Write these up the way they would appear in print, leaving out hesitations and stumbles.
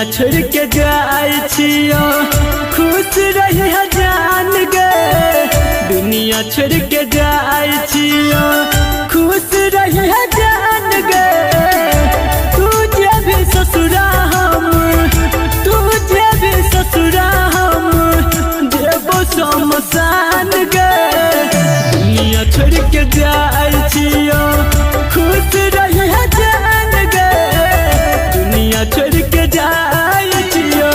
दुनिया छोड़ के जाए छियो खुश रही जान गे। दुनिया छोड़ के जाए छियो खुश रही जान गे। तुझे भी ससुरा हम तुझे भी ससुरा हम देवो शमशान गे। दुनिया छोड़ के जाए छियो खुश रही जान गे। दुनिया छोड़ के जाए छियो।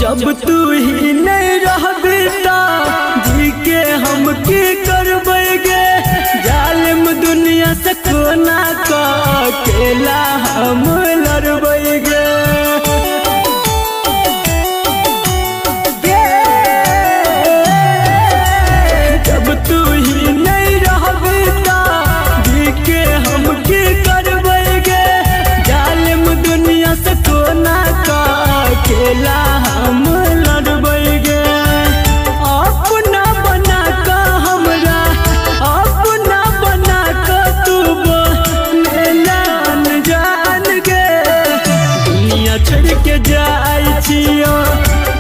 जब तू ही नहीं रहबी जी के हम की करबेगे। जालिम दुनिया से कोना का अकेला हम लड़बेगे। जब तू ही नहीं रहबी जी के हम की करबेगे। जालिम दुनिया से कोना का अकेला हम लड़बेगे। अपना बना का हमरा अपना बना का तू बन जान गे। दुनिया छोड़ के जाए छियो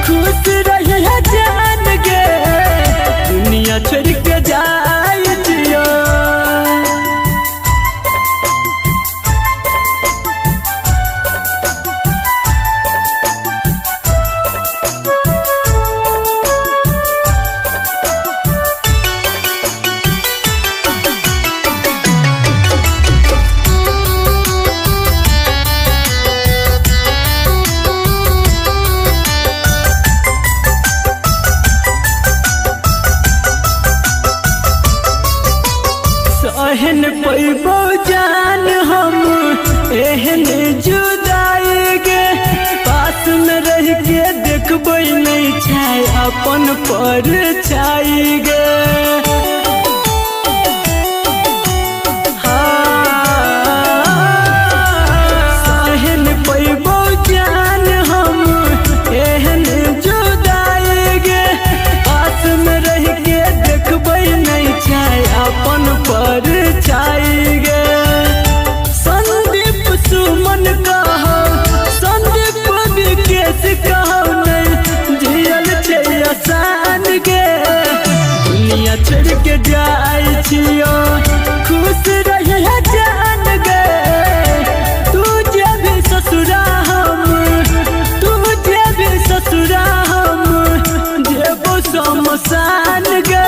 खुश रही जान गे। दुनिया छोड़ के जाए छियो। एहन पैबो जान हम एहन जुदाई गे। पास में रह के देखबै नहीं छाय अपन पर छाई गे। एहन पैबो जान हम एहन जुदाई गे। पास में रह के देखबै नहीं छाय अपन पर छाई गे। संदीप सुमन कहो संदीप विकेश कहो नहीं जियल छे आसान गे। दुनिया छोड़ के जाए छियो खुश रही जान गे। तुझे भी ससुरा हम तुझे भी ससुरा हम देवो शमशान गे।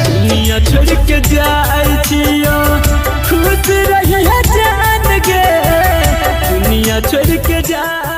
दुनिया छोड़ के जाए छियो खुश रही जान गे। दुनिया छोड़ के जाए।